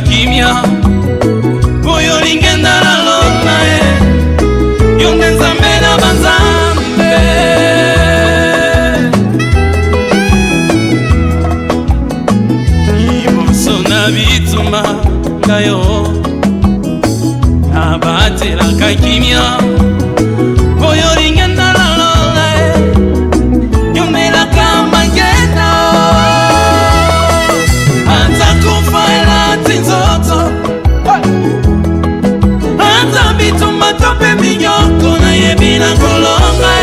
Kimia Boyo lingenda na lona Yonde nzambe na banzambe Iboso na bituma Ngayo Abatela kakimia Boyo lingenda na lona Yonde la kama ngena Anta kufaela tinzoto Anta bituma tope minyoko na yebina kolonga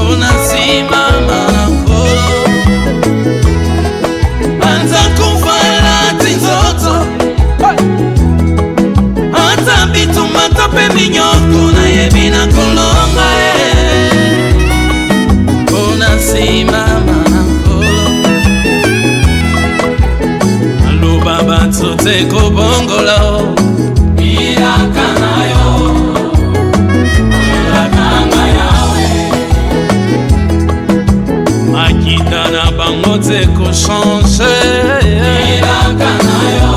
Ona simama na kolo Anta kufaela tinzoto Anta bituma tope minyoko na yebina kolonga Ona simama Sote ko bongolo Miraka na yo Miraka yawe Makita na bangote ko change Miraka na yo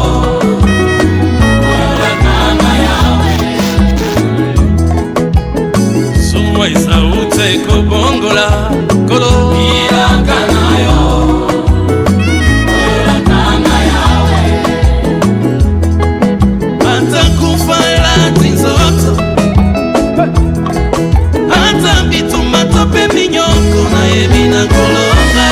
Miraka yawe Suwa isa ute ko bongola Kolo Miraka na yo Tope minyoko na yebina kolonga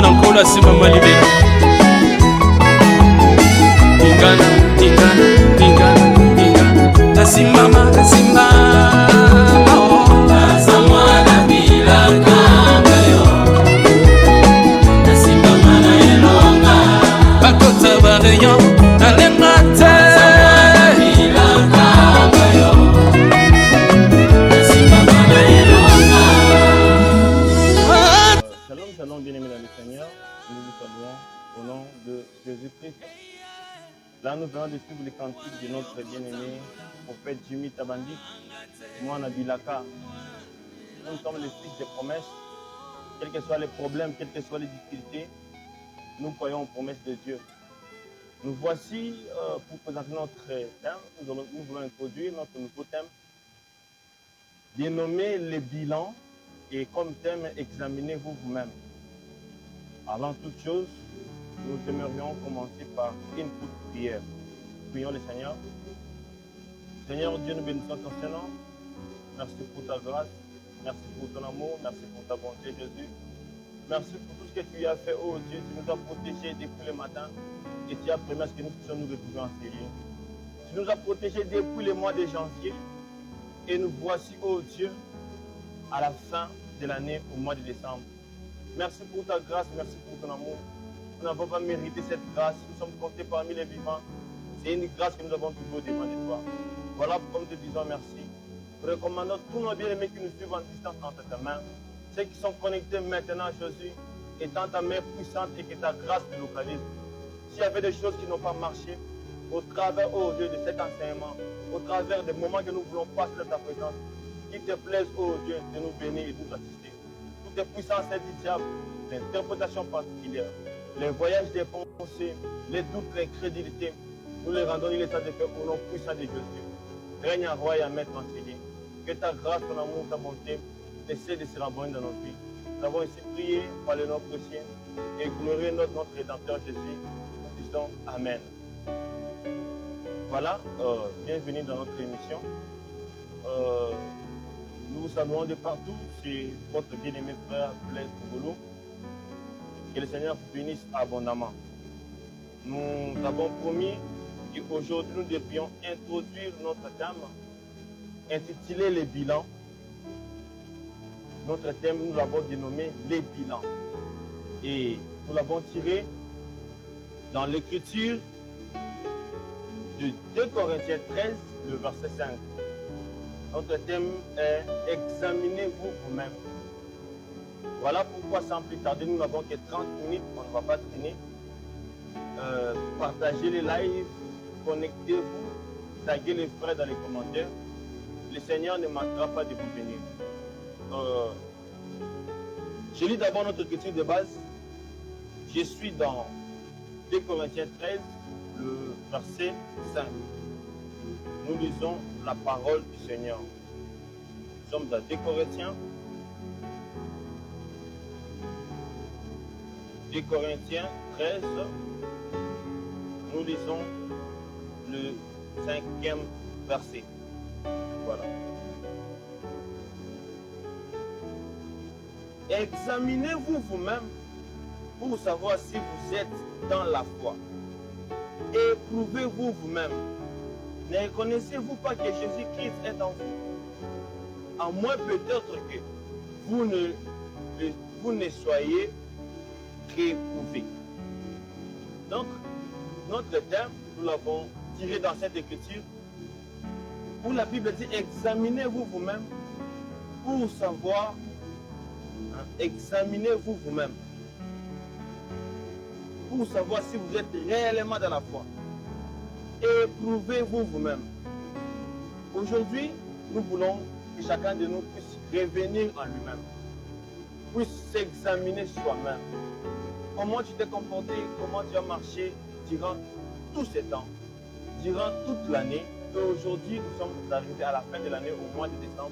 mwana nkolo asimama libela ingana ingana ingana ingana asimama asimama asa mwana bilaka ngayo asimama na elonga bakota bareyon alenga te Shalom, bien-aimés dans le Seigneur, nous vous saluons au nom de Jésus-Christ. Là, nous venons de suivre les cantiques de notre bien-aimé prophète Jimmy Tabandi, Moana Bilaka. Nous sommes les fils des promesses, quels que soient les problèmes, quelles que soient les difficultés, nous croyons aux promesses de Dieu. Nous voici pour présenter notre thème, nous voulons introduire notre nouveau thème, dénommé les bilans. Et comme thème, examinez-vous vous-même. Avant toute chose, nous aimerions commencer par une courte prière. Prions le Seigneur. Seigneur Dieu, nous bénissons ton Seigneur. Merci pour ta grâce. Merci pour ton amour. Merci pour ta bonté, Jésus. Merci pour tout ce que tu as fait, oh Dieu. Tu nous as protégés depuis le matin. Et tu as permis à ce que nous puissions nous retrouver en série. Tu nous as protégés depuis le mois de janvier. Et nous voici, oh Dieu, à la fin de l'année, au mois de décembre. Merci pour ta grâce, merci pour ton amour. Nous n'avons pas mérité cette grâce, nous sommes comptés parmi les vivants. C'est une grâce que nous avons toujours devant de toi. Voilà pourquoi nous te disons merci. Nous recommandons tous nos bien-aimés qui nous suivent en distance entre ta main, ceux qui sont connectés maintenant à Jésus, étant ta main puissante et que ta grâce te localise. S'il y avait des choses qui n'ont pas marché, au travers, oh Dieu, de cet enseignement, au travers des moments que nous voulons passer dans ta présence, qu'il te plaise, oh Dieu, de nous bénir et de nous assister. Toutes les puissances du diable, l'interprétation particulière, les voyages des pensées, les doutes, l'incrédulité, nous les rendons il est de faire au nom puissant de Jésus. Règne un roi et un maître enseigné. Que ta grâce, ton amour, ta bonté, essaie de se rembonner dans notre vie. Nous avons ici prié par le nom précieux et glorieux notre Rédempteur Jésus. Nous disons Amen. Voilà, bienvenue dans notre émission. Nous vous saluons de partout, c'est votre bien-aimé frère Blaise Kougoulou. Que le Seigneur vous bénisse abondamment. Nous avons promis qu'aujourd'hui nous devions introduire notre thème intitulé les bilans. Notre thème, nous l'avons dénommé les bilans. Et nous l'avons tiré dans l'écriture de 2 Corinthiens 13, le verset 5. Notre thème est « Examinez-vous vous-même ». Voilà pourquoi, sans plus tarder, nous n'avons que 30 minutes, on ne va pas traîner. Partagez les lives, connectez-vous, taguez les frères dans les commentaires. Le Seigneur ne manquera pas de vous bénir. Je lis d'abord notre écriture de base. Je suis dans 2 Corinthiens 13, le verset 5. Nous lisons la parole du Seigneur. Nous sommes dans 2 Corinthiens. 2 Corinthiens 13. Nous lisons le 5e verset. Voilà. Examinez-vous vous-même pour savoir si vous êtes dans la foi. Éprouvez-vous vous-même. Ne reconnaissez-vous pas que Jésus-Christ est en vous? À moins peut-être que vous ne soyez qu'éprouvés. Donc, notre thème, nous l'avons tiré dans cette écriture, où la Bible dit, examinez-vous vous-même pour savoir, examinez-vous vous-même, pour savoir si vous êtes réellement dans la foi. Éprouvez-vous vous-même. Aujourd'hui, nous voulons que chacun de nous puisse revenir en lui-même, puisse s'examiner soi-même. Comment tu t'es comporté, comment tu as marché durant tout ce temps, durant toute l'année. Et aujourd'hui, nous sommes arrivés à la fin de l'année, au mois de décembre.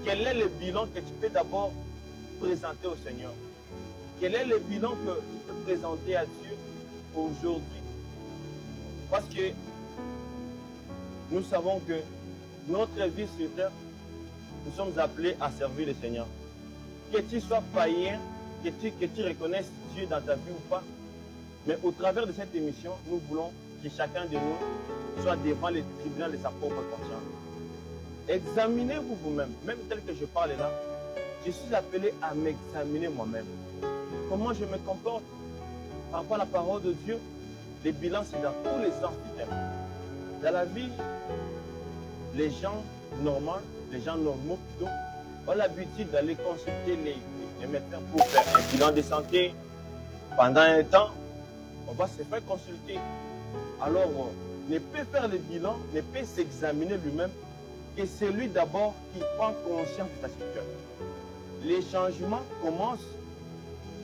Quel est le bilan que tu peux d'abord présenter au Seigneur? Quel est le bilan que tu peux présenter à Dieu aujourd'hui? Parce que nous savons que notre vie sur terre, nous sommes appelés à servir le Seigneur. Que tu sois païen que tu reconnaisses Dieu dans ta vie ou pas. Mais au travers de cette émission, nous voulons que chacun de nous soit devant les tribunaux de sa propre conscience. Examinez-vous vous-même, même tel que je parle là. Je suis appelé à m'examiner moi-même. Comment je me comporte par rapport à la parole de Dieu. Les bilans, c'est dans tous les sens du terme. Dans la vie, les gens normaux plutôt, ont l'habitude d'aller consulter les médecins pour faire un bilan de santé. Pendant un temps, on va se faire consulter. Alors, ne peut faire le bilan, ne peut s'examiner lui-même que celui d'abord qui prend conscience de sa situation. Les changements commencent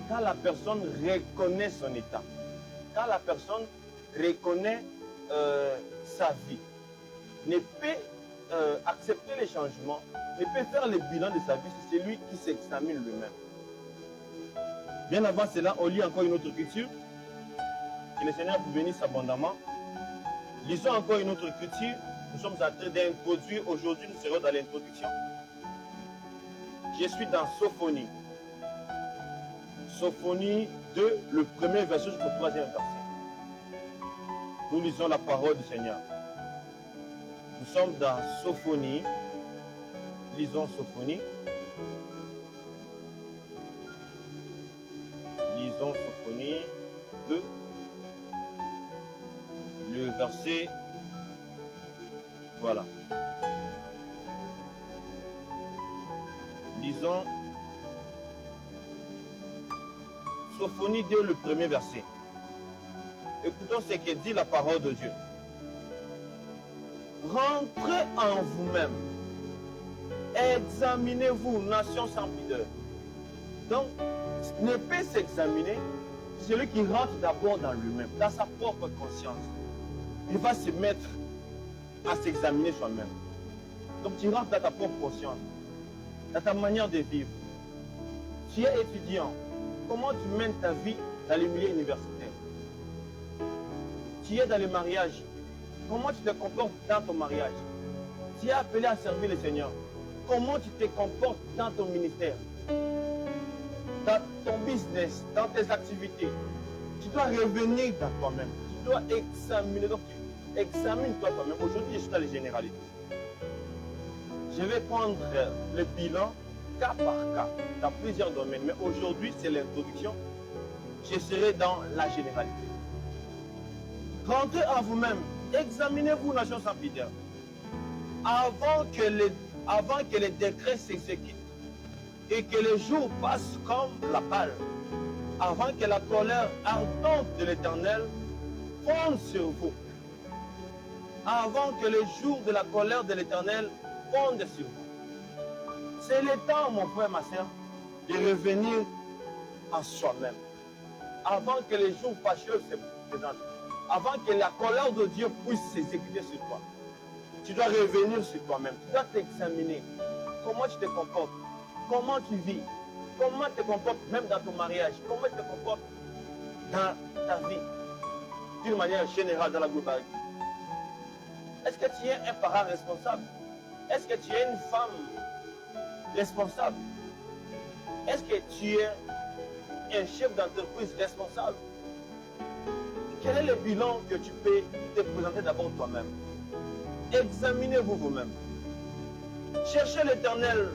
quand la personne reconnaît son état, quand la personne reconnaît sa vie, ne peut accepter les changements, ne peut faire le bilan de sa vie, c'est celui qui s'examine lui-même. Bien avant cela, on lit encore une autre écriture. Que le Seigneur vous bénisse abondamment. Lisons encore une autre écriture. Nous sommes en train d'introduire, aujourd'hui nous serons dans l'introduction. Je suis dans Sophonie. Sophonie 2, le premier verset jusqu'au troisième verset. Nous lisons la parole du Seigneur. Nous sommes dans Sophonie. Lisons Sophonie. Lisons Sophonie 2. Le verset, voilà. Lisons Sophonie 2, le premier verset. Écoutons ce que dit la parole de Dieu. Rentrez en vous-même. Examinez-vous, nation sans pudeur. Donc, ne peut s'examiner celui qui rentre d'abord dans lui-même, dans sa propre conscience. Il va se mettre à s'examiner soi-même. Donc tu rentres dans ta propre conscience, dans ta manière de vivre. Tu es étudiant. Comment tu mènes ta vie dans le milieu universitaire? Tu es dans le mariage. Comment tu te comportes dans ton mariage? Tu es appelé à servir le Seigneur. Comment tu te comportes dans ton ministère? Dans ton business, dans tes activités. Tu dois revenir dans toi-même. Tu dois examiner. Donc, examine-toi toi-même. Aujourd'hui, je suis dans les généralités. Je vais prendre le bilan cas par cas, dans plusieurs domaines. Mais aujourd'hui, c'est l'introduction. Je serai dans la généralité. Rentrez en vous-même. Examinez-vous, nation sans pudeur. Avant que les décrets s'exécutent et que les jours passent comme la balle, avant que la colère ardente de l'Éternel fonde sur vous, avant que les jours de la colère de l'Éternel fondent sur vous. C'est le temps, mon frère, ma soeur, de revenir en soi-même. Avant que les jours fâcheux se présentent, avant que la colère de Dieu puisse s'exécuter sur toi, tu dois revenir sur toi-même. Tu dois t'examiner. Comment tu te comportes? Comment tu vis? Comment tu te comportes même dans ton mariage? Comment tu te comportes dans ta vie? D'une manière générale dans la globalité. Est-ce que tu es un parent responsable? Est-ce que tu es une femme responsable? Est-ce que tu es un chef d'entreprise responsable? Quel est le bilan que tu peux te présenter d'abord toi-même? Examinez-vous vous-même. Cherchez l'Éternel,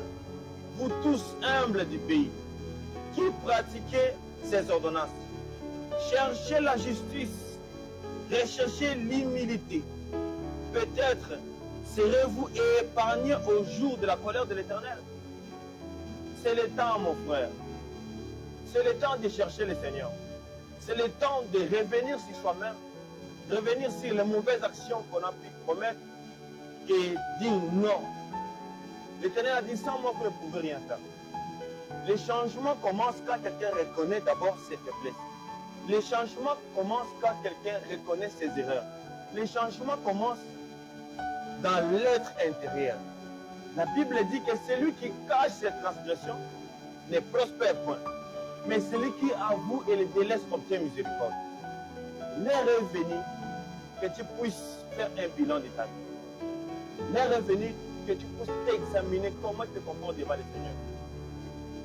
vous tous humbles du pays, qui pratiquez ses ordonnances. Cherchez la justice, recherchez l'humilité. Peut-être serez-vous épargnés au jour de la colère de l'Éternel. C'est le temps, mon frère. C'est le temps de chercher le Seigneur. C'est le temps de revenir sur soi-même, revenir sur les mauvaises actions qu'on a pu commettre et dire non. L'Éternel a dit, sans moi, vous ne pouvez rien faire. Les changements commencent quand quelqu'un reconnaît d'abord ses faiblesses. Les changements commencent quand quelqu'un reconnaît ses erreurs. Les changements commencent dans l'être intérieur. La Bible dit que celui qui cache ses transgressions ne prospère point. Mais celui qui avoue et les délaisse obtient miséricorde. L'heure est venue que tu puisses faire un bilan de ta vie. L'heure est venue que tu puisses examiner comment tu te comportes devant le Seigneur.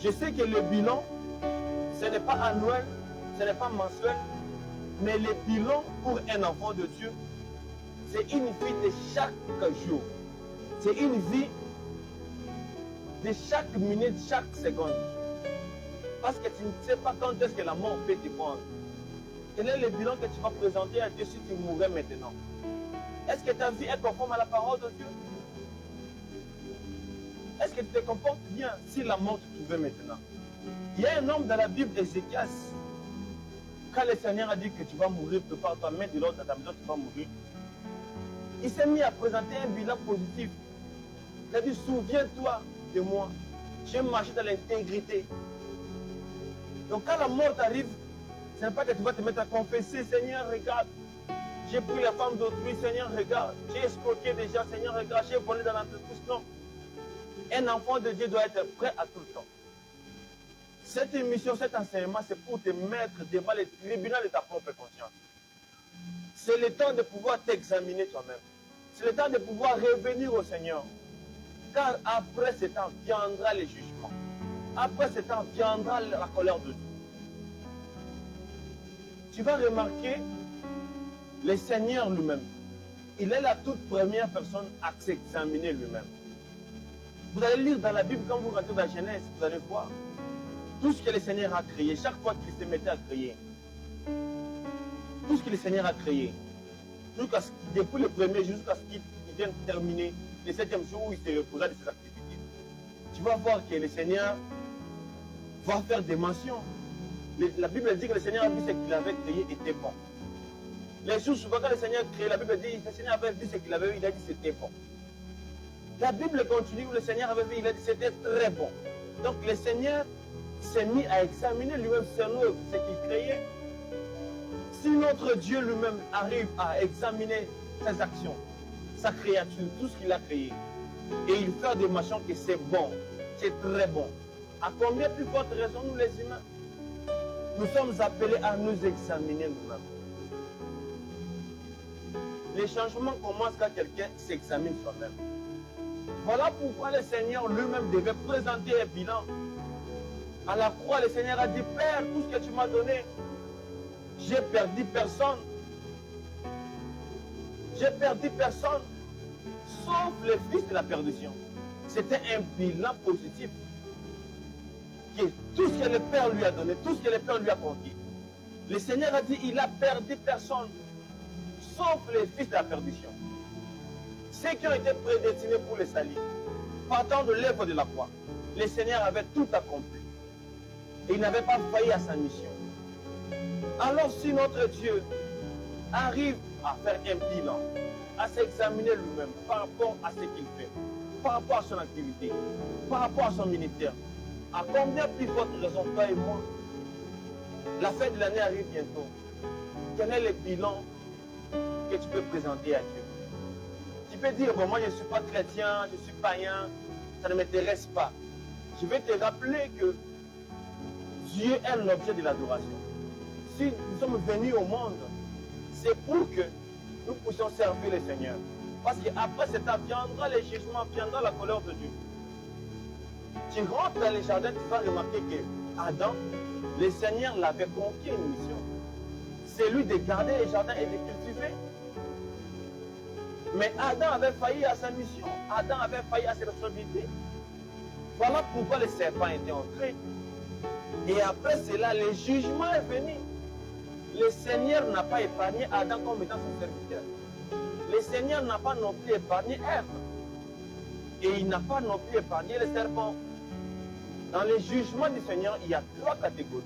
Je sais que le bilan, Ce n'est pas annuel, ce n'est pas mensuel, mais le bilan pour un enfant de Dieu, c'est une vie de chaque jour. C'est une vie de chaque minute, chaque seconde. Parce que tu ne sais pas quand est-ce que la mort peut te prendre. Quel est le bilan que tu vas présenter à Dieu si tu mourrais maintenant? Est-ce que ta vie est conforme à la parole de Dieu? Est-ce que tu te comportes bien si la mort te trouvait maintenant? Il y a un homme dans la Bible, Ézéchias. Quand le Seigneur a dit que tu vas mourir, prépare-toi, mets de l'ordre dans ta maison, tu vas mourir. Il s'est mis à présenter un bilan positif. Il a dit, souviens-toi de moi. J'ai marché dans l'intégrité. Donc quand la mort t'arrive, ce n'est pas que tu vas te mettre à confesser, Seigneur, regarde. J'ai pris la femme d'autrui, Seigneur, regarde. J'ai escroqué des gens, Seigneur, regarde. J'ai volé dans l'entreprise. Non. Un enfant de Dieu doit être prêt à tout le temps. Cette émission, cet enseignement, c'est pour te mettre devant le tribunal de ta propre conscience. C'est le temps de pouvoir t'examiner toi-même. C'est le temps de pouvoir revenir au Seigneur. Car après ce temps viendra le jugement. Après ce temps viendra la colère de Dieu. Tu vas remarquer le Seigneur lui-même. Il est la toute première personne à s'examiner lui-même. Vous allez lire dans la Bible, quand vous rentrez dans la Genèse, vous allez voir tout ce que le Seigneur a créé, chaque fois qu'il se mettait à créer. Tout ce que le Seigneur a créé. Depuis le premier jour jusqu'à ce qu'il vienne terminer le 7e jour où il se reposa de ses activités. Tu vas voir que le Seigneur va faire des mentions. La Bible dit que le Seigneur a vu ce qu'il avait créé était bon. Les jours souvent, quand le Seigneur créé, la Bible dit que le Seigneur avait vu ce qu'il avait vu, il a dit que c'était bon. La Bible continue où le Seigneur avait vu, il a dit que c'était très bon. Donc le Seigneur s'est mis à examiner lui-même son œuvre, ce qu'il créait. Si notre Dieu lui-même arrive à examiner ses actions, sa créature, tout ce qu'il a créé, et il fait des mentions que c'est bon, c'est très bon, à combien plus forte raison nous les humains? Nous sommes appelés à nous examiner nous-mêmes. Les changements commencent quand quelqu'un s'examine soi-même. Voilà pourquoi le Seigneur lui-même devait présenter un bilan. À la croix, le Seigneur a dit, Père, tout ce que tu m'as donné, j'ai perdu personne. J'ai perdu personne, sauf le fils de la perdition. C'était un bilan positif. Que tout ce que le Père lui a donné, tout ce que le Père lui a confié. Le Seigneur a dit, il a perdu personne, sauf les fils de la perdition. Ceux qui ont été prédestinés pour le salut, partant de l'œuvre de la croix, le Seigneur avait tout accompli. Et il n'avait pas failli à sa mission. Alors si notre Dieu arrive à faire un bilan, à s'examiner lui-même par rapport à ce qu'il fait, par rapport à son activité, par rapport à son ministère, à combien plus forte raison, toi et moi, la fin de l'année arrive bientôt. Quel est le bilan que tu peux présenter à Dieu? Tu peux dire, bon, moi je ne suis pas chrétien, je suis païen, ça ne m'intéresse pas. Je vais te rappeler que Dieu est l'objet de l'adoration. Si nous sommes venus au monde, c'est pour que nous puissions servir le Seigneur. Parce qu'après cet temps viendra le jugement, viendra la colère de Dieu. Tu rentres dans les jardins, tu vas remarquer que Adam, le Seigneur l'avait confié une mission. C'est lui de garder les jardins et de cultiver. Mais Adam avait failli à sa mission. Adam avait failli à ses responsabilités. Voilà pourquoi le serpent était entré. Et après cela, le jugement est venu. Le Seigneur n'a pas épargné Adam comme étant son serviteur. Le Seigneur n'a pas non plus épargné Ève. Et il n'a pas non plus épargné le serpent. Dans les jugements du Seigneur, il y a 3 catégories.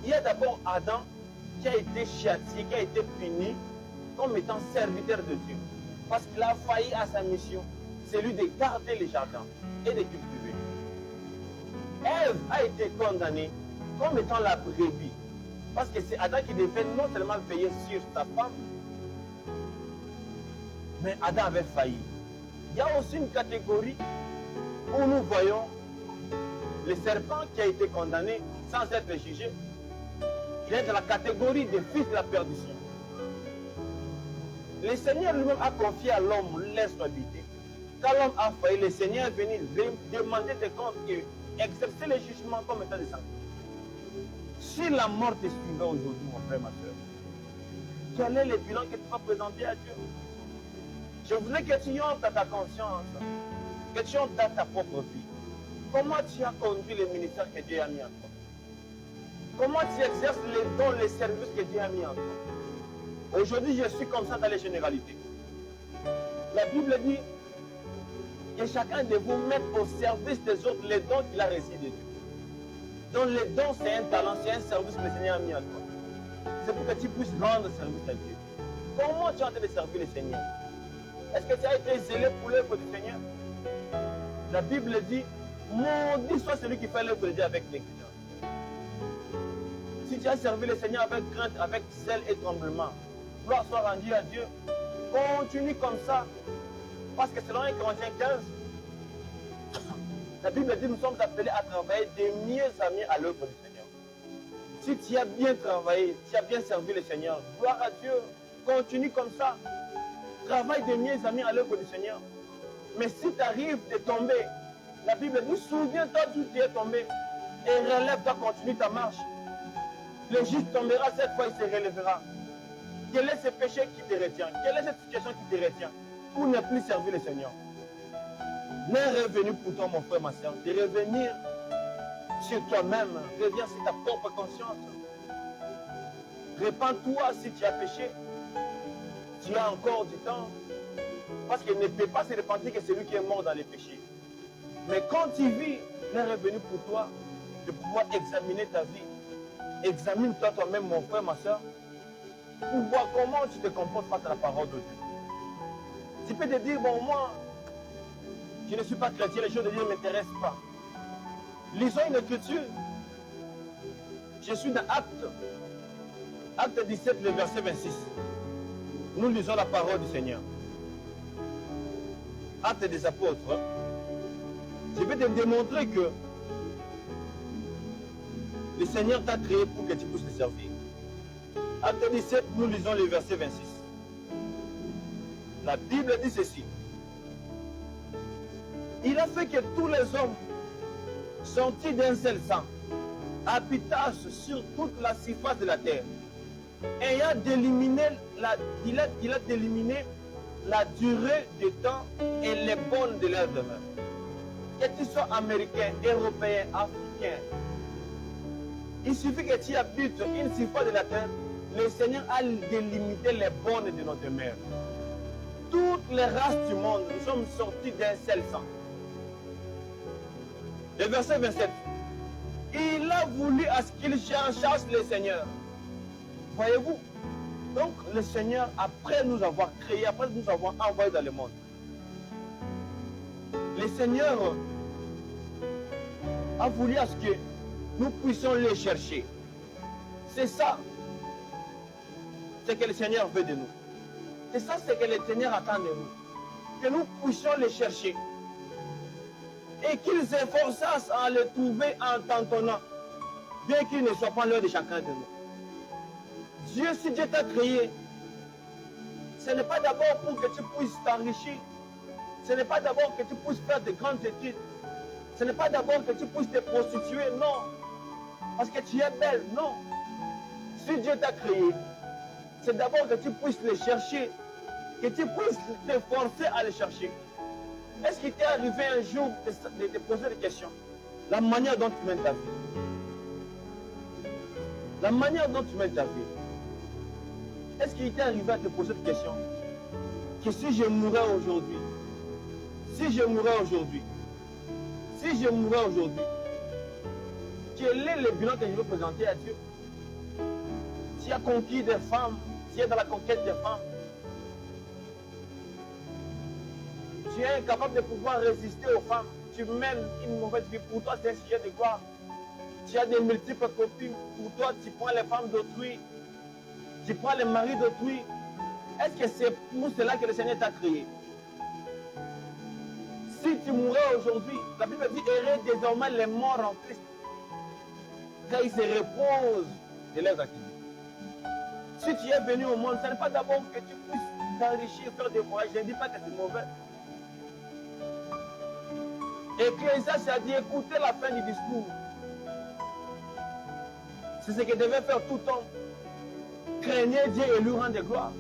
Il y a d'abord Adam qui a été châtié, qui a été puni comme étant serviteur de Dieu. Parce qu'il a failli à sa mission, c'est lui de garder les jardins et de cultiver. Ève a été condamnée comme étant la brebis. Parce que c'est Adam qui devait non seulement veiller sur sa femme, mais Adam avait failli. Il y a aussi une catégorie où nous voyons le serpent qui a été condamné sans être jugé. Il est dans la catégorie des fils de la perdition. Le Seigneur lui-même a confié à l'homme l'instabilité. Quand l'homme a failli, le Seigneur est venu demander des comptes et exercer le jugement comme étant des sanctions. Si la mort te suivait aujourd'hui, mon frère, ma soeur, quel est le bilan que tu vas présenter à Dieu? Je voudrais que tu hontes à ta conscience, que tu hontes à ta propre vie. Comment tu as conduit le ministère que Dieu a mis en toi? Comment tu exerces les dons, les services que Dieu a mis en toi? Aujourd'hui, je suis comme ça dans les généralités. La Bible dit que chacun de vous mette au service des autres les dons qu'il a reçus de Dieu. Donc les dons, c'est un talent, c'est un service que le Seigneur a mis en toi. C'est pour que tu puisses rendre service à Dieu. Comment tu es en train de servir le Seigneur? Est-ce que tu as été zélé pour l'œuvre du Seigneur? La Bible dit, maudit soit celui qui fait l'œuvre de Dieu avec négligence. Si tu as servi le Seigneur avec crainte, avec zèle et tremblement, gloire soit rendue à Dieu. Continue comme ça. Parce que selon 1 Corinthiens 15, la Bible dit nous sommes appelés à travailler des mieux amis à l'œuvre du Seigneur. Si tu as bien travaillé, tu as bien servi le Seigneur, gloire à Dieu. Continue comme ça. Travaille des mieux amis à l'œuvre du Seigneur. Mais si tu arrives de tomber, la Bible dit souviens-toi d'où tu es tombé et relève-toi, continue ta marche. Le juste tombera, cette fois il se relèvera. Quel est ce péché qui te retient? Quelle est cette situation qui te retient pour ne plus servir le Seigneur? N'est revenu pour toi, mon frère, ma soeur, de revenir sur toi-même. Reviens sur ta propre conscience. Répands-toi si tu as péché. Tu as encore du temps. Parce qu'il ne peut pas se repentir que celui qui est mort dans les péchés. Mais quand tu vis, n'est revenu pour toi de pouvoir examiner ta vie. Examine-toi toi-même, mon frère, ma soeur, pour voir comment tu te comportes face à la parole de Dieu. Tu peux te dire, bon, moi, je ne suis pas chrétien, les choses de Dieu ne m'intéressent pas. Lisons une écriture. Je suis dans Acte 17, le verset 26. Nous lisons la parole du Seigneur. Acte des apôtres. Je vais te démontrer que le Seigneur t'a créé pour que tu puisses le servir. Acte 17, nous lisons le verset 26. La Bible dit ceci. Il a fait que tous les hommes, sortis d'un seul sang, habitassent sur toute la surface de la terre. Et il a éliminé la durée du temps et les bonnes de leur demeure. Que tu sois américain, européen, africain, il suffit que tu habites une surface de la terre, le Seigneur a délimité les bonnes de nos demeures. Toutes les races du monde, nous sommes sortis d'un seul sang. Le verset 27. Il a voulu à ce qu'il chasse le Seigneur. Voyez-vous? Donc le Seigneur, après nous avoir créés, après nous avoir envoyés dans le monde, le Seigneur a voulu à ce que nous puissions les chercher. C'est ça ce que le Seigneur veut de nous. C'est ça ce que le Seigneur attend de nous. Que nous puissions les chercher. Et qu'ils s'efforçassent à les trouver en tentonnant, bien qu'il ne soit pas l'heure de chacun de nous. Dieu, si Dieu t'a créé, ce n'est pas d'abord pour que tu puisses t'enrichir. Ce n'est pas d'abord que tu puisses faire de grandes études. Ce n'est pas d'abord que tu puisses te prostituer, non. Parce que tu es belle, non. Si Dieu t'a créé, c'est d'abord que tu puisses les chercher, que tu puisses te forcer à les chercher. Est-ce qu'il t'est arrivé un jour de te poser des questions? La manière dont tu mènes ta vie. La manière dont tu mènes ta vie. Est-ce qu'il t'est arrivé à te poser des questions? Que si je mourais aujourd'hui, si je mourais aujourd'hui, si je mourais aujourd'hui, quel est le bilan que je veux présenter à Dieu? Tu as conquis des femmes, tu es dans la conquête des femmes. Tu es incapable de pouvoir résister aux femmes. Tu mènes une mauvaise vie. Pour toi, c'est un sujet de gloire. Tu as des multiples copines. Pour toi, tu prends les femmes d'autrui. Tu prends les maris d'autrui. Est-ce que c'est pour cela que le Seigneur t'a créé? Si tu mourais aujourd'hui, la Bible dit errer désormais les morts en Christ. Car ils se reposent de leurs activités. Si tu es venu au monde, ce n'est pas d'abord que tu puisses t'enrichir, faire des voyages. Je ne dis pas que c'est mauvais. Ecclésiaste a dit, écoutez la fin du discours. C'est ce que devait faire tout homme. Craignez Dieu et lui rendre gloire.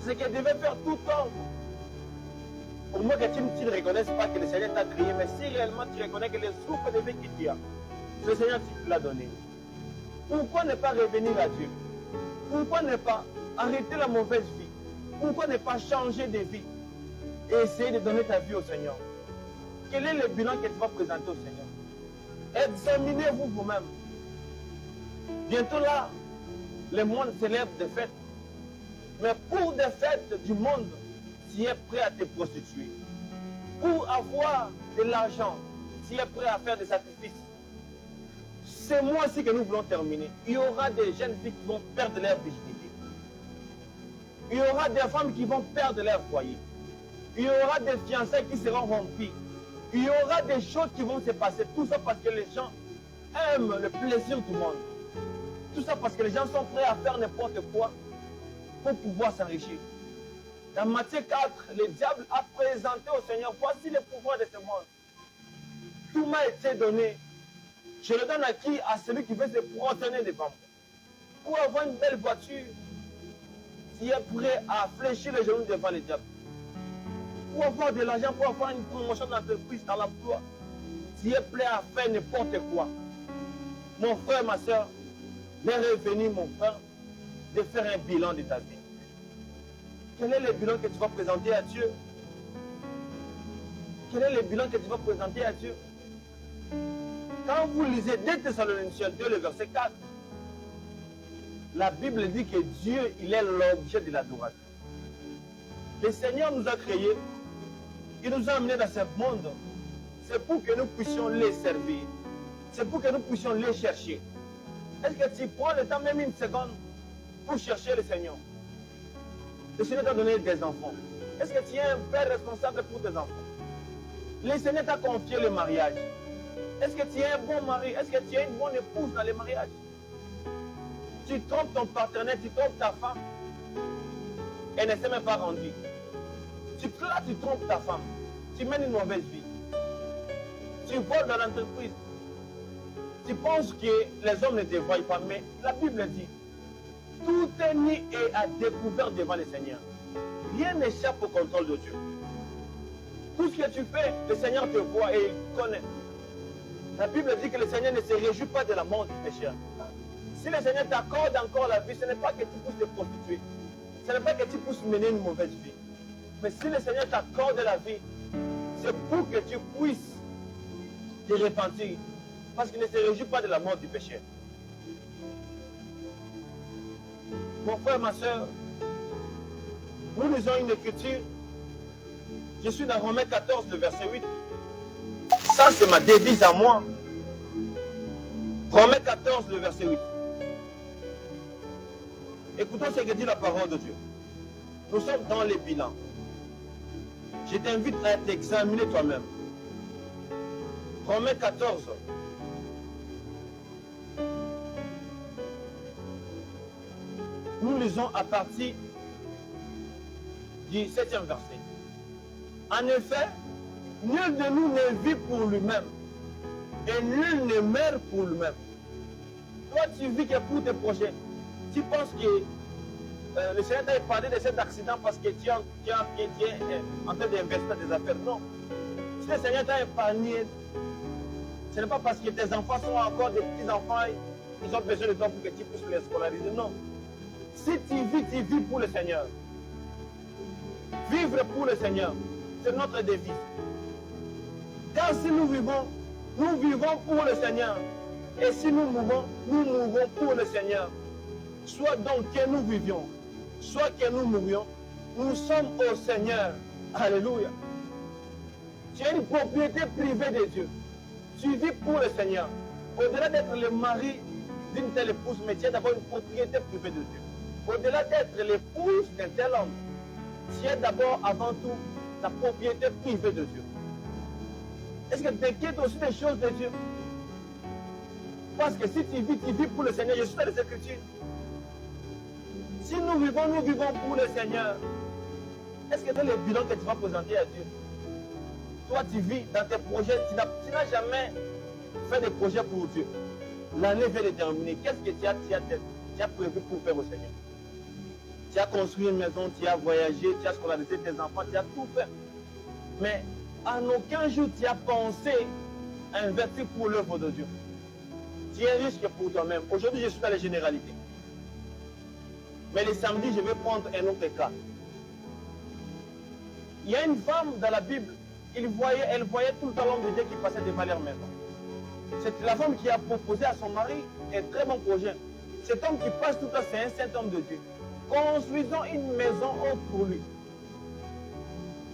C'est ce que devait faire tout homme. Pour moi que tu ne reconnaisses pas que le Seigneur t'a créé, mais si réellement tu reconnais que le souffle de vie qu'il tu as, le Seigneur te l'a donné. Pourquoi ne pas revenir à Dieu? Pourquoi ne pas arrêter la mauvaise vie? Pourquoi ne pas changer de vie et essayer de donner ta vie au Seigneur? Quel est le bilan que tu vas présenter au Seigneur? Examinez-vous vous-même. Bientôt là, le monde célèbre des fêtes. Mais pour des fêtes du monde, tu es prêt à te prostituer. Pour avoir de l'argent, tu es prêt à faire des sacrifices. C'est moi-ci que nous voulons terminer. Il y aura des jeunes filles qui vont perdre leur virginité. Il y aura des femmes qui vont perdre leur foyer. Il y aura des fiançailles qui seront rompues. Il y aura des choses qui vont se passer. Tout ça parce que les gens aiment le plaisir du monde. Tout ça parce que les gens sont prêts à faire n'importe quoi pour pouvoir s'enrichir. Dans Matthieu 4, le diable a présenté au Seigneur, voici le pouvoir de ce monde. Tout m'a été donné. Je le donne à qui? À celui qui veut se prosterner devant moi. Pour avoir une belle voiture, tu es prêt à fléchir les genoux devant le diable. Pour avoir de l'argent, pour avoir une promotion d'entreprise dans l'emploi, tu es prêt à faire n'importe quoi. Mon frère, ma soeur, m'est revenu, mon frère, de faire un bilan de ta vie. Quel est le bilan que tu vas présenter à Dieu? Quel est le bilan que tu vas présenter à Dieu? Quand vous lisez 2 Thessaloniciens 2, le verset 4, la Bible dit que Dieu, il est l'objet de l'adoration. Le Seigneur nous a créés, il nous a amenés dans ce monde. C'est pour que nous puissions les servir. C'est pour que nous puissions les chercher. Est-ce que tu prends le temps, même une seconde, pour chercher le Seigneur? Le Seigneur t'a donné des enfants. Est-ce que tu es un père responsable pour tes enfants? Le Seigneur t'a confié le mariage. Est-ce que tu es un bon mari? Est-ce que tu es une bonne épouse dans le mariage? Tu trompes ton partenaire, tu trompes ta femme. Elle ne s'est même pas rendue. Tu trompes ta femme. Tu mènes une mauvaise vie. Tu voles dans l'entreprise. Tu penses que les hommes ne te voient pas, mais la Bible dit, tout est mis et à découvert devant le Seigneur. Rien n'échappe au contrôle de Dieu. Tout ce que tu fais, le Seigneur te voit et il connaît. La Bible dit que le Seigneur ne se réjouit pas de la mort du pécheur. Si le Seigneur t'accorde encore la vie, ce n'est pas que tu pousses te prostituer. Ce n'est pas que tu pousses mener une mauvaise vie. Mais si le Seigneur t'accorde la vie, c'est pour que tu puisses te repentir. Parce qu'il ne se réjouit pas de la mort du pécheur. Mon frère, ma soeur, nous lisons une écriture. Je suis dans Romains 14, le verset 8. Ça, c'est ma devise à moi. Romains 14, le verset 8. Écoutons ce que dit la parole de Dieu. Nous sommes dans les bilans. Je t'invite à t'examiner toi-même. Romains 14. Nous lisons à partir du 7e verset. En effet, nul de nous ne vit pour lui-même et nul ne meurt pour lui-même. Toi, tu vis que pour tes projets. Tu penses que le Seigneur t'a parlé de cet accident parce que tu es en train d'investir dans tes affaires. Non. Si le Seigneur t'a épargné, ce n'est pas parce que tes enfants sont encore des petits-enfants, ils ont besoin de toi pour que tu puisses les scolariser. Non. Si tu vis pour le Seigneur. Vivre pour le Seigneur, c'est notre devise. Car si nous vivons pour le Seigneur. Et si nous mourons pour le Seigneur. Soit donc que nous vivions, soit que nous mourions, nous sommes au Seigneur. Alléluia. Tu es une propriété privée de Dieu. Tu vis pour le Seigneur. Au-delà d'être le mari d'une telle épouse, mais tu es d'abord une propriété privée de Dieu. Au-delà d'être l'épouse d'un tel homme, tu es d'abord, avant tout, la propriété privée de Dieu. Est-ce que tu t'inquiètes aussi des choses de Dieu? Parce que si tu vis pour le Seigneur. Je suis dans les Écritures. Si nous vivons pour le Seigneur. Est-ce que c'est le bilan que tu vas présenter à Dieu? Toi, tu vis dans tes projets. Tu n'as jamais fait des projets pour Dieu. L'année vient de terminer. Qu'est-ce que tu as prévu pour faire au Seigneur? Tu as construit une maison, tu as voyagé, tu as scolarisé tes enfants, tu as tout fait. Mais en aucun jour tu as pensé à investir pour l'œuvre de Dieu. Tu es riche que pour toi-même. Aujourd'hui, je suis dans les généralités. Mais les samedis, je vais prendre un autre cas. Il y a une femme dans la Bible, elle voyait tout le temps l'homme de Dieu qui passait devant leur maison. C'est la femme qui a proposé à son mari un très bon projet. Cet homme qui passe tout le temps, c'est un saint homme de Dieu. Construisons une maison haute pour lui.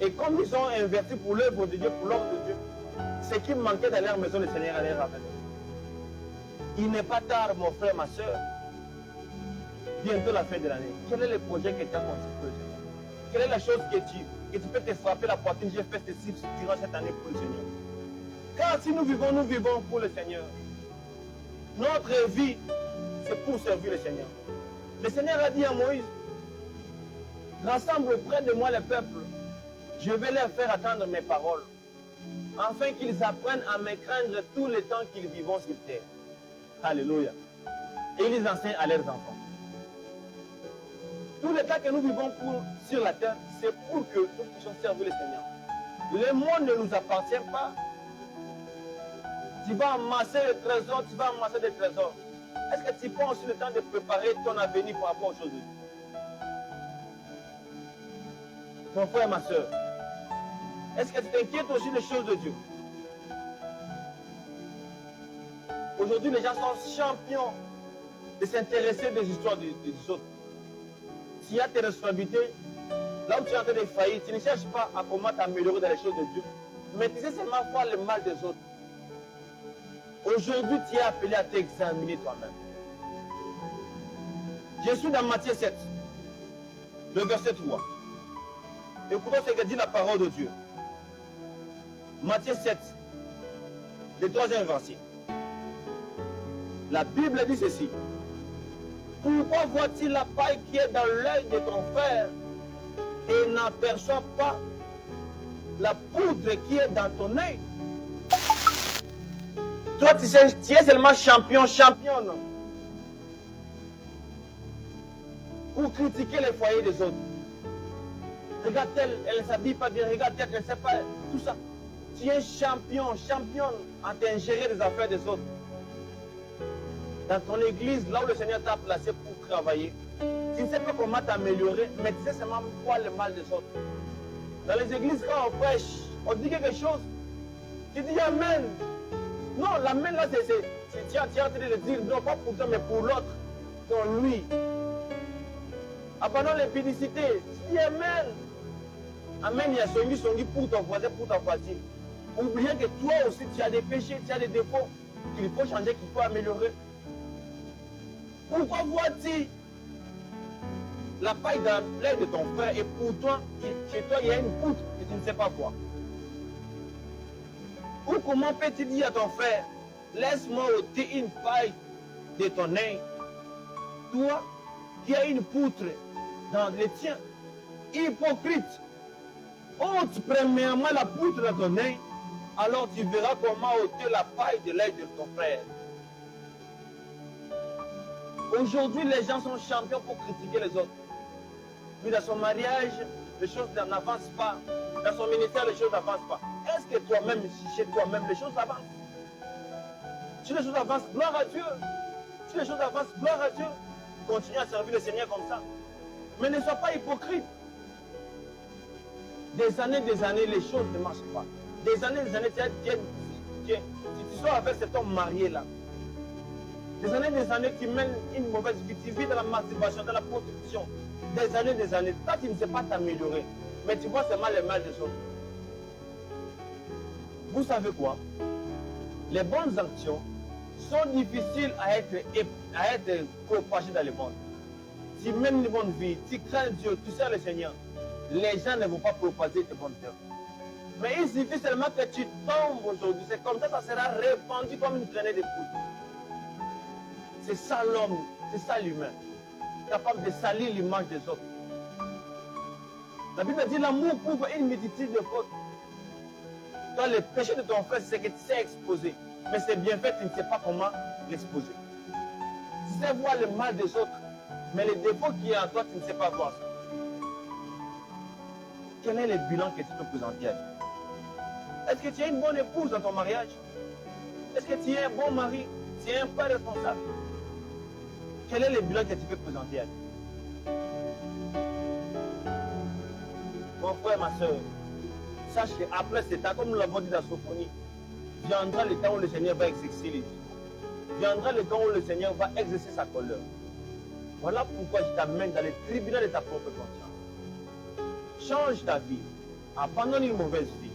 Et comme ils ont investi pour l'œuvre de Dieu, pour l'homme de Dieu, ce qui manquait dans leur maison, le Seigneur allait ramener. Il n'est pas tard, mon frère, ma soeur. Bientôt la fin de l'année. Quel est le projet que tu as conçu pour le Seigneur? Quelle est la chose que tu peux te frapper la poitrine? J'ai fait ceci durant cette année pour le Seigneur. Car si nous vivons pour le Seigneur. Notre vie, c'est pour servir le Seigneur. Le Seigneur a dit à Moïse, rassemble auprès de moi le peuple, je vais leur faire attendre mes paroles, afin qu'ils apprennent à me craindre tout le temps qu'ils vivront sur terre. Alléluia. Et ils enseignent à leurs enfants. Tout le temps que nous vivons sur la terre, c'est pour que nous puissions servir le Seigneur. Le monde ne nous appartient pas. Tu vas amasser le trésor, tu vas amasser des trésors. Est-ce que tu prends aussi le temps de préparer ton avenir par rapport aux choses de Dieu? Mon frère, ma soeur, est-ce que tu t'inquiètes aussi des choses de Dieu? Aujourd'hui, les gens sont champions de s'intéresser des histoires des autres. S'il y a tes responsabilités, là où tu es en train de faillir, tu ne cherches pas à comment t'améliorer dans les choses de Dieu, mais tu sais seulement voir le mal des autres. Aujourd'hui, tu es appelé à t'examiner toi-même. Je suis dans Matthieu 7, le verset 3. Écoutons ce que dit la parole de Dieu. Matthieu 7, le 3e verset. La Bible dit ceci. Pourquoi vois-tu la paille qui est dans l'œil de ton frère et n'aperçois pas la poudre qui est dans ton œil? Toi, tu es seulement championne. Pour critiquer les foyers des autres. Regarde-t-elle, elle ne s'habille pas bien, regarde-t-elle, elle ne sait pas, tout ça. Tu es championne à t'ingérer des affaires des autres. Dans ton église, là où le Seigneur t'a placé pour travailler, tu ne sais pas comment t'améliorer, mais tu sais seulement quoi le mal des autres. Dans les églises, quand on prêche, on dit quelque chose, tu dis Amen. Non, l'amen là, c'est tu es en train de dire, non, pas pour toi, mais pour l'autre, pour lui. Abandonne l'impudicité, tu dis Amen. Amen, il y a songi pour ton voisin, pour ta voisine. Oubliez que toi aussi, tu as des péchés, tu as des défauts qu'il faut changer, qu'il faut améliorer. Pourquoi vois-tu la paille dans l'œil de ton frère et pour toi, chez toi, il y a une poutre que tu ne sais pas voir? Ou comment peux-tu dire à ton frère, laisse-moi ôter une paille de ton œil, toi qui as une poutre dans le tien? Hypocrite, ôte premièrement la poutre dans ton œil, alors tu verras comment ôter la paille de l'œil de ton frère. Aujourd'hui, les gens sont champions pour critiquer les autres. Mais dans son mariage, les choses n'avancent pas. Dans son ministère, les choses n'avancent pas. Est-ce que toi-même, chez toi-même, les choses avancent? Si les choses avancent, gloire à Dieu. Si les choses avancent, gloire à Dieu. Continue à servir le Seigneur comme ça. Mais ne sois pas hypocrite. Des années, les choses ne marchent pas. Des années, tu sors avec cet homme marié là. Des années, tu mènes une mauvaise vie, tu vis dans la masturbation, dans la prostitution. Des années, toi, tu ne sais pas t'améliorer. Mais tu vois seulement le mal des autres. Vous savez quoi? Les bonnes actions sont difficiles à être propagées dans le monde. Tu mènes une bonne vie, tu crains Dieu, tu sers le Seigneur. Les gens ne vont pas propager tes bonnes œuvres. Mais il suffit seulement que tu tombes aujourd'hui. C'est comme ça, ça sera répandu comme une traînée de poudre. C'est ça l'homme, c'est ça l'humain. Capable de salir l'image des autres. La Bible dit l'amour couvre une multitude de fautes. Toi, le péché de ton frère, c'est que tu sais exposer. Mais c'est bien fait, tu ne sais pas comment l'exposer. Tu sais voir le mal des autres, mais les défauts qui est en toi, tu ne sais pas voir ça. Quel est le bilan que tu peux présenter à Dieu? Est-ce que tu es une bonne épouse dans ton mariage? Est-ce que tu es un bon mari? Tu es un père responsable? Quel est le bilan que tu peux présenter à Dieu? Mon frère, ma soeur, sache qu'après cet temps, comme nous l'avons dit dans la Sophonie, viendra le temps où le Seigneur va exercer les vies. Viendra le temps où le Seigneur va exercer sa colère. Voilà pourquoi je t'amène dans les tribunaux de ta propre conscience. Change ta vie. Abandonne une mauvaise vie.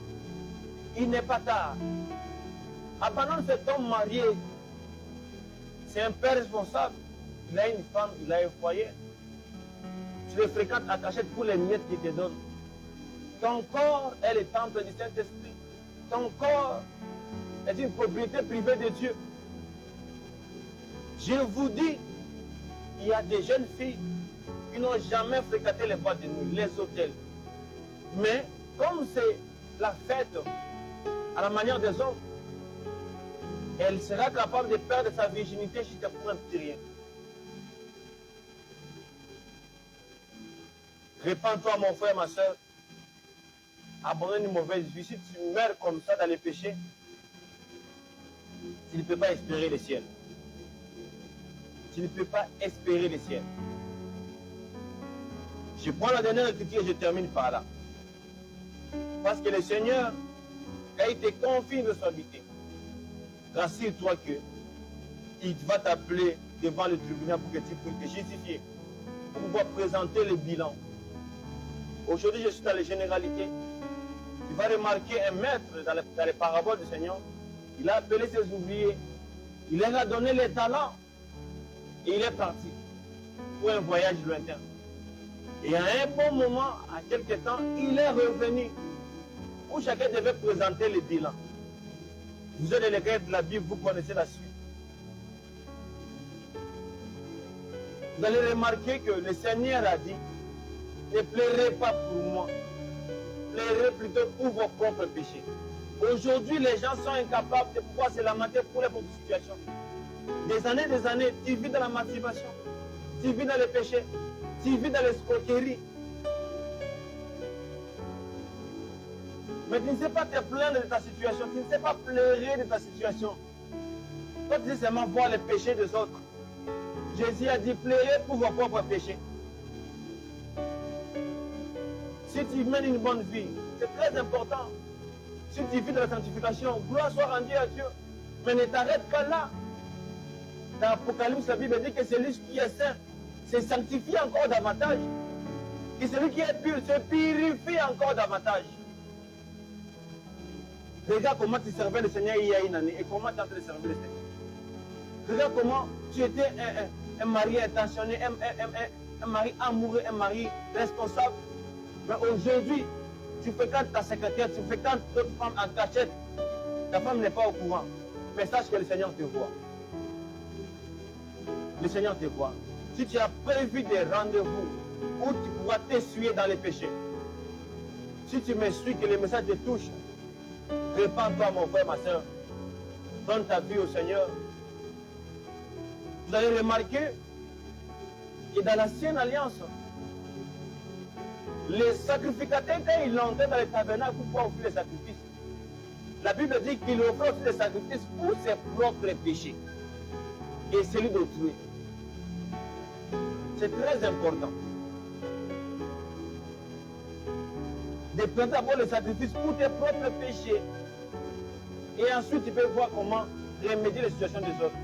Il n'est pas tard. Abandonne cet homme marié. C'est un père responsable. Il a une femme, il a un foyer. Tu le fréquentes à cachette pour les miettes qu'il te donne. Ton corps est le temple du Saint-Esprit. Ton corps est une propriété privée de Dieu. Je vous dis, il y a des jeunes filles qui n'ont jamais fréquenté les boîtes de nuit, les hôtels. Mais comme c'est la fête à la manière des hommes, elle sera capable de perdre sa virginité juste pour un petit rien. Répands-toi, mon frère, ma soeur. Abandonne une mauvaise vie. Si tu meurs comme ça dans les péchés, tu ne peux pas espérer le ciel. Tu ne peux pas espérer le ciel. Je prends la dernière écriture et je termine par là. Parce que le Seigneur, quand il te confie une responsabilité, rassure-toi que il va t'appeler devant le tribunal pour que tu puisses te justifier, pour pouvoir présenter le bilan. Aujourd'hui, je suis dans les généralités. Tu vas remarquer un maître dans les paraboles du Seigneur. Il a appelé ses ouvriers. Il leur a donné les talents. Et il est parti pour un voyage lointain. Et à un bon moment, à quelque temps, il est revenu. Où chacun devait présenter le bilan. Vous êtes les gars de la Bible, vous connaissez la suite. Vous allez remarquer que le Seigneur a dit, ne pleurez pas pour moi, pleurez plutôt pour vos propres péchés. Aujourd'hui, les gens sont incapables de pouvoir se lamenter pour les propres situations. Des années, tu vis dans la masturbation, tu vis dans le péché, tu vis dans l'escroquerie. Mais tu ne sais pas te plaindre de ta situation, tu ne sais pas pleurer de ta situation. Toi, tu sais seulement voir les péchés des autres. Jésus a dit, pleurez pour vos propres péchés. Si tu mènes une bonne vie, c'est très important. Si tu vis de la sanctification, gloire soit rendue à Dieu. Mais ne t'arrête pas là. Dans l'Apocalypse, la Bible dit que celui qui est saint se sanctifie encore davantage. Et celui qui est pur se purifie encore davantage. Regarde comment tu servais le Seigneur il y a une année et comment tu es en train de servir le Seigneur. Regarde comment tu étais un mari intentionné, un mari amoureux, un mari responsable. Mais aujourd'hui, tu fréquentes ta secrétaire, tu fréquentes d'autres femmes en cachette. Ta femme n'est pas au courant. Mais sache que le Seigneur te voit. Le Seigneur te voit. Si tu as prévu des rendez-vous où tu pourras t'essuyer dans les péchés, si tu m'essuies, que le message te touche, répands-toi, mon frère, ma soeur. Donne ta vie au Seigneur. Vous allez remarquer que dans l'ancienne alliance, les sacrificateurs, quand ils entraient dans les tabernacles pour pouvoir offrir les sacrifices, la Bible dit qu'ils offraient aussi des sacrifices pour ses propres péchés et celui d'autrui. C'est très important de prendre d'abord le sacrifice pour tes propres péchés et ensuite tu peux voir comment remédier les situations des autres.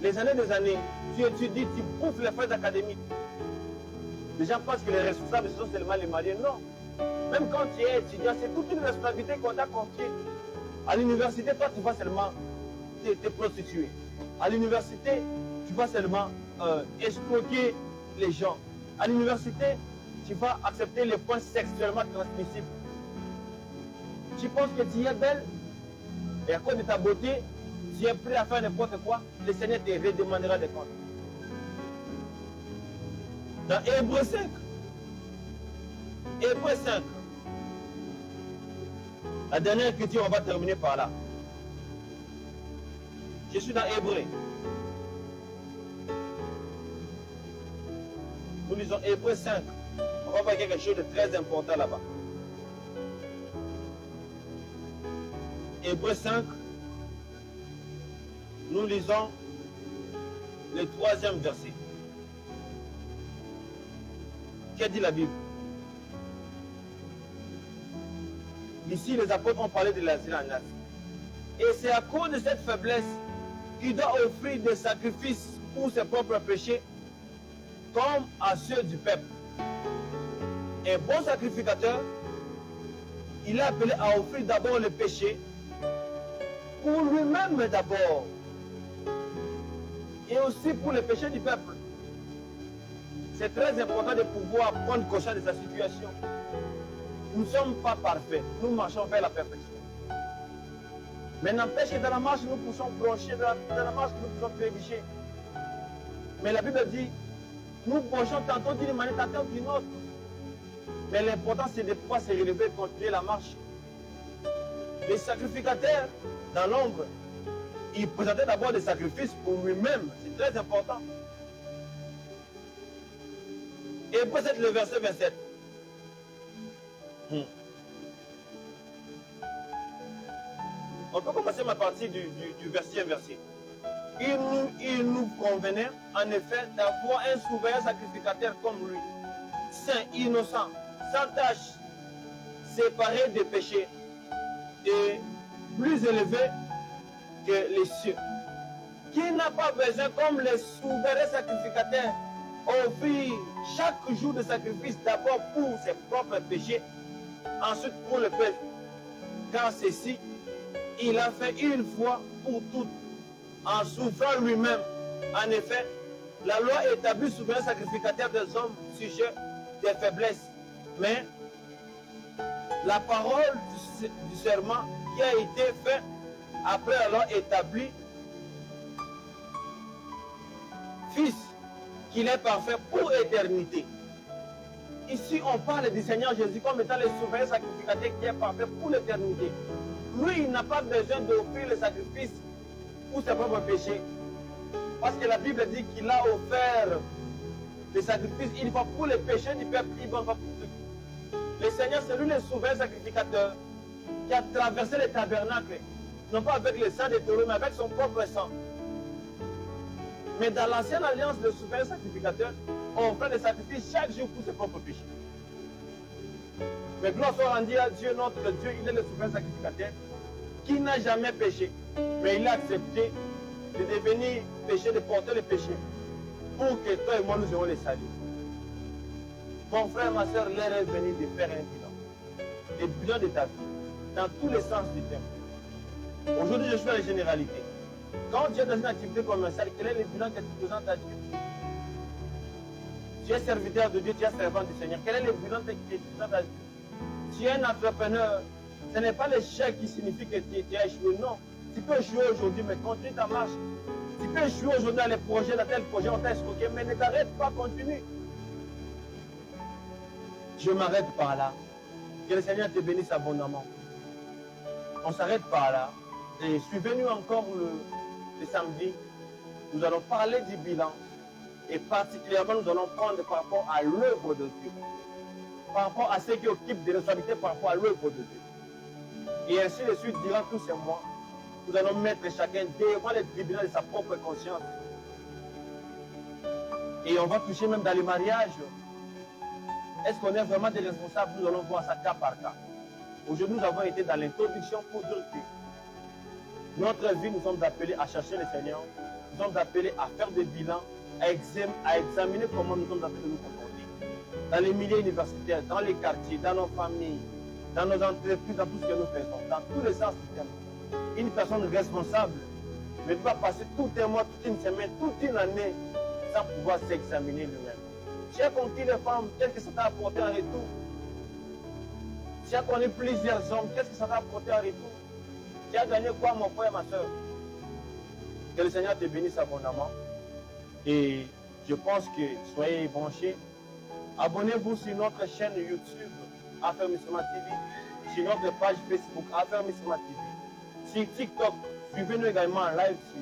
Les années, tu étudies, tu bouffes les frais académiques. Les gens pensent que les responsables sont seulement les mariés. Non. Même quand tu es étudiant, c'est toute une responsabilité qu'on t'a confiée. À l'université, toi, tu vas seulement te prostituer. À l'université, tu vas seulement escroquer les gens. À l'université, tu vas accepter les points sexuellement transmissibles. Tu penses que tu es belle et à cause de ta beauté, tu es prêt à faire n'importe quoi, le Seigneur te redemandera des comptes. Dans Hébreux 5, la dernière écriture, on va terminer par là. Je suis dans Hébreu. Nous lisons Hébreu 5. On va voir quelque chose de très important là-bas. Hébreu 5. Nous lisons le 3e verset. Qu'est-ce que dit la Bible? Ici, les apôtres ont parlé de la Nazi. Et c'est à cause de cette faiblesse qu'il doit offrir des sacrifices pour ses propres péchés, comme à ceux du peuple. Un bon sacrificateur, il est appelé à offrir d'abord le péché pour lui-même d'abord, et aussi pour le péché du peuple. C'est très important de pouvoir prendre conscience de sa situation. Nous ne sommes pas parfaits, nous marchons vers la perfection. Mais n'empêche que dans la marche, nous pouvons broncher, dans la marche, nous pouvons trébucher. Mais la Bible dit, nous bronchons tantôt d'une manière, tantôt d'une autre. Mais l'important, c'est de pouvoir se relever et continuer la marche. Les sacrificateurs, dans l'ombre, ils présentaient d'abord des sacrifices pour lui-même. C'est très important. Et peut-être le verset 27. On peut commencer ma partie du verset inversé. Il nous convenait en effet d'avoir un souverain sacrificateur comme lui, saint, innocent, sans tache, séparé des péchés et plus élevé que les cieux, qui n'a pas besoin, comme les souverains sacrificateurs, offrir chaque jour de sacrifice d'abord pour ses propres péchés, ensuite pour le peuple. Car ceci, il a fait une fois pour toutes, en souffrant lui-même. En effet, la loi établit souverain sacrificateur des hommes sujets des faiblesses. Mais la parole du serment qui a été fait après la loi établie, Fils, qu'il est parfait pour éternité. Ici, on parle du Seigneur Jésus comme étant le souverain sacrificateur qui est parfait pour l'éternité. Lui, il n'a pas besoin d'offrir le sacrifice pour ses propres péchés. Parce que la Bible dit qu'il a offert le sacrifice une fois pour les péchés du peuple, une fois pour tout. Le Seigneur, c'est lui le souverain sacrificateur qui a traversé le tabernacle, non pas avec le sang des taureaux, mais avec son propre sang. Mais dans l'ancienne alliance, le souverain sacrificateur offrait des sacrifices chaque jour pour ses propres péchés. Mais gloire soit rendue à Dieu, notre Dieu, il est le souverain sacrificateur qui n'a jamais péché, mais il a accepté de devenir péché, de porter le péché, pour que toi et moi nous ayons les saluts. Mon frère, ma soeur, l'heure est venue de faire un bilan. Le bilan de ta vie, dans tous les sens du terme. Aujourd'hui, je suis dans les généralités. Quand tu es dans une activité commerciale, quel est le bilan que tu présentes à Dieu? Tu es serviteur de Dieu, tu es servant du Seigneur. Quel est le bilan que tu présentes à Dieu? Tu es un entrepreneur. Ce n'est pas l'échec qui signifie que tu as échoué. Non. Tu peux échouer aujourd'hui, mais continue ta marche. Tu peux échouer aujourd'hui dans les projets, dans tel projet, on t'a escroqué, mais ne t'arrête pas, continue. Je m'arrête par là. Que le Seigneur te bénisse abondamment. On s'arrête par là. Et je suis venu encore le samedi. Nous allons parler du bilan. Et particulièrement, nous allons prendre par rapport à l'œuvre de Dieu. Par rapport à ceux qui occupent des responsabilités par rapport à l'œuvre de Dieu. Et ainsi de suite, durant tous ces mois, nous allons mettre chacun devant les tribunaux de sa propre conscience. Et on va toucher même dans les mariages. Est-ce qu'on est vraiment des responsables? Nous allons voir ça cas par cas. Aujourd'hui, nous avons été dans l'introduction pour dire que notre vie, nous sommes appelés à chercher le Seigneur. Nous sommes appelés à faire des bilans, à examiner comment nous sommes appelés à nous comporter. Dans les milieux universitaires, dans les quartiers, dans nos familles, dans nos entreprises, dans tout ce que nous faisons, dans tous les sens du terme. Une personne responsable ne doit passer tout un mois, toute une semaine, toute une année sans pouvoir s'examiner lui-même. Tu as conquis les femmes, qu'est-ce que ça t'a apporté en retour? Tu as connu plusieurs hommes, qu'est-ce que ça t'a apporté en retour? Tu as gagné quoi, mon frère, ma soeur? Que le Seigneur te bénisse abondamment. Et je pense que soyez branchés. Abonnez-vous sur notre chaîne YouTube, Affermissement TV, sur notre page Facebook, Affermissement TV. Sur TikTok, suivez-nous également en live sur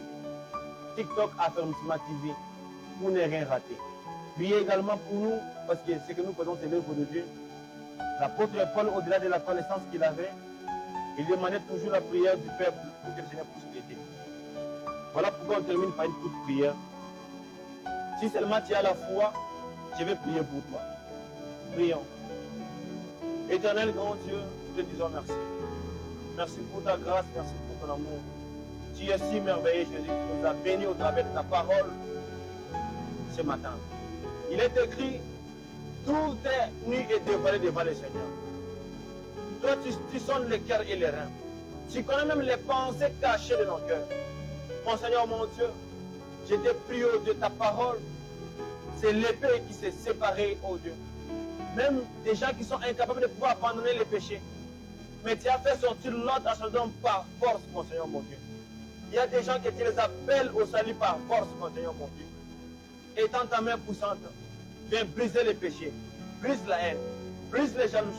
TikTok Affermissement TV pour ne rien rater. Priez également pour nous, parce que ce que nous faisons, c'est l'œuvre de Dieu. L'apôtre Paul, au-delà de la connaissance qu'il avait, il demandait toujours la prière du peuple pour que le Seigneur puisse l'aider. Voilà pourquoi on termine par une courte prière. Si seulement tu as la foi, je vais prier pour toi. Prions. Éternel grand Dieu, nous te disons merci. Merci pour ta grâce, merci pour ton amour. Tu es si merveilleux, Jésus, qui nous a bénis au travers de ta parole ce matin. Il est écrit, tout est nu et dévoilé devant le Seigneur. Toi, tu sondes les cœurs et les reins. Tu connais même les pensées cachées de nos cœurs. Mon Seigneur, mon Dieu, je te prie, oh Dieu, ta parole, c'est l'épée qui s'est séparée, oh Dieu. Même des gens qui sont incapables de pouvoir abandonner les péchés. Mais tu as fait sortir l'autre ascendant par force, mon Seigneur, mon Dieu. Il y a des gens que tu les appelles au salut par force, mon Seigneur, mon Dieu. Étends ta main poussante, viens briser les péchés, brise la haine, brise les jalousies,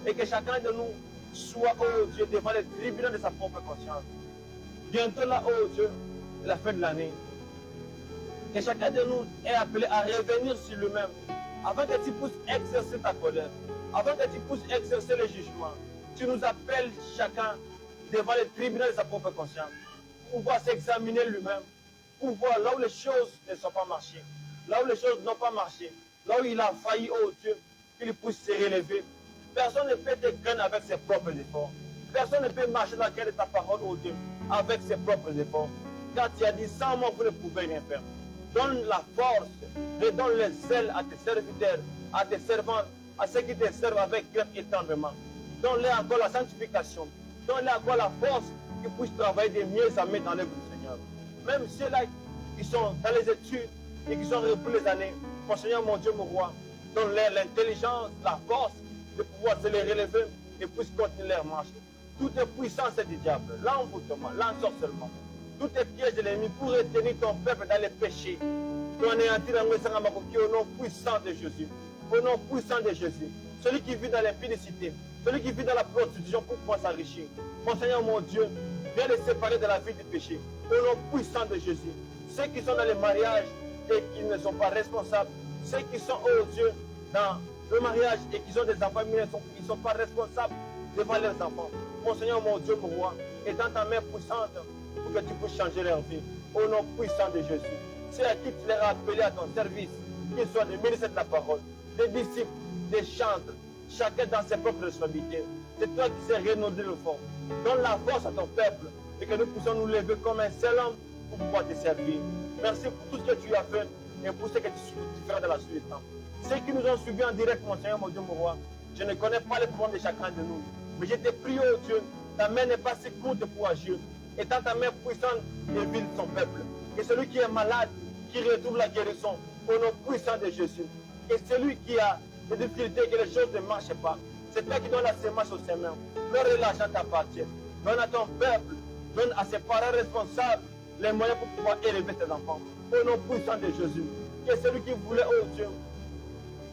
et que chacun de nous soit, oh Dieu, devant les tribunaux de sa propre conscience. Bientôt là, oh Dieu, la fin de l'année, que chacun de nous est appelé à revenir sur lui-même, avant que tu puisses exercer ta colère, avant que tu puisses exercer le jugement. Tu nous appelles chacun devant les tribunaux de sa propre conscience, pour pouvoir s'examiner lui-même, pour voir là où les choses ne sont pas marchées, là où les choses n'ont pas marché, là où il a failli, oh Dieu, qu'il puisse se relever. Personne ne peut te craindre avec ses propres efforts. Personne ne peut marcher dans le cœur de ta parole, oh Dieu, avec ses propres efforts. Car tu as dit, sans moi, vous ne pouvez rien faire. Donne la force et donne les ailes à tes serviteurs, à tes servantes, à ceux qui te servent avec cœur et tendrement. Donne-leur encore la sanctification. Donne-leur encore la force qu'ils puissent travailler de mieux à mettre dans l'œuvre du Seigneur. Même ceux-là qui sont dans les études et qui sont repris les années, mon Seigneur, mon Dieu, mon roi, donne-leur l'intelligence, la force de pouvoir se les relever et puissent continuer leur marche. Toute puissance est du diable, l'envoûtement, l'ensorcellement, tout est piège de l'ennemi pour retenir ton peuple dans les péchés. Au nom puissant de Jésus. Au nom puissant de Jésus. Celui qui vit dans l'impudicité, celui qui vit dans la prostitution pour pouvoir s'enrichir. Mon Seigneur, mon Dieu, viens les séparer de la vie du péché. Au nom puissant de Jésus. Ceux qui sont dans les mariages et qui ne sont pas responsables. Ceux qui sont, oh Dieu, dans le mariage et qui ont des enfants, mais ils ne sont pas responsables devant leurs enfants. Mon Seigneur, mon Dieu, mon roi, étends ta main puissante pour que tu puisses changer leur vie. Au nom puissant de Jésus. C'est à qui tu les as appelés à ton service, qu'ils soient des ministres de la parole, des disciples, des chantres, chacun dans ses propres responsabilités. C'est toi qui sais renouveler le fort. Donne la force à ton peuple et que nous puissions nous lever comme un seul homme pour pouvoir te servir. Merci pour tout ce que tu as fait et pour ce que tu feras dans la suite du temps. Ceux qui nous ont suivis en direct, mon Seigneur, mon Dieu, mon roi, je ne connais pas les problèmes de chacun de nous. Mais je te prie, oh Dieu, ta main n'est pas si courte pour agir. Étant ta main puissante et ville son peuple. Et celui qui est malade, qui retrouve la guérison au nom puissant de Jésus. Et celui qui a des difficultés, que les choses ne marchent pas, c'est toi qui donnes la semence aux semeurs. L'or et l'argent t'appartient. Donne à ton peuple, donne à ses parents responsables les moyens pour pouvoir élever tes enfants. Au nom puissant de Jésus. Et celui qui voulait, oh Dieu,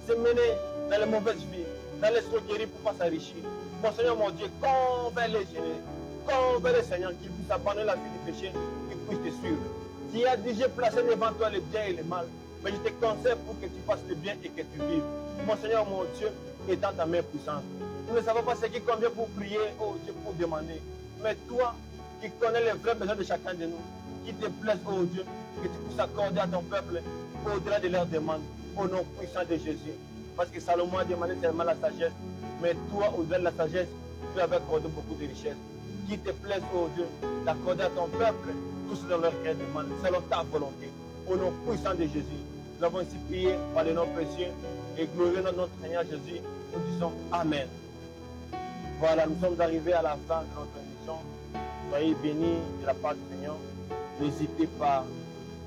se mener dans les mauvaises vies, dans l'escroquerie pour pouvoir s'enrichir. Mon Seigneur, mon Dieu, convainc les généreux, convainc les Seigneurs qu'ils puissent abandonner la vie du péché, qu'ils puissent te suivre. Tu as dit, j'ai placé devant toi le bien et le mal, mais je te conseille pour que tu fasses le bien et que tu vives. Mon Seigneur, mon Dieu, étends ta main puissante. Nous ne savons pas ce qui convient pour prier, oh Dieu, pour demander. Mais toi, qui connais les vrais besoins de chacun de nous, qui te plaise, oh Dieu, que tu puisses accorder à ton peuple au-delà de leurs demandes, au nom puissant de Jésus. Parce que Salomon a demandé tellement la sagesse, mais toi, au-delà de la sagesse, tu avais accordé beaucoup de richesses. Qui te plaise, oh Dieu, d'accorder à ton peuple tout ce dont leur cœur demande, selon ta volonté. Au nom puissant de Jésus, nous avons ainsi prié par le nom précieux et glorieux notre Seigneur Jésus. Nous disons Amen. Voilà, nous sommes arrivés à la fin de notre émission. Soyez bénis de la part du Seigneur. N'hésitez pas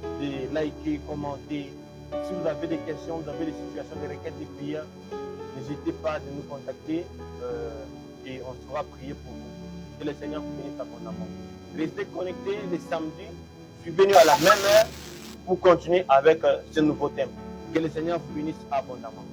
de liker, commenter. Si vous avez des questions, vous avez des situations, des requêtes, des prières, n'hésitez pas de nous contacter et on sera prié pour vous. Que le Seigneur vous bénisse abondamment. Restez connectés les samedis. Suivez-nous à la même heure pour continuer avec ce nouveau thème. Que le Seigneur vous bénisse abondamment.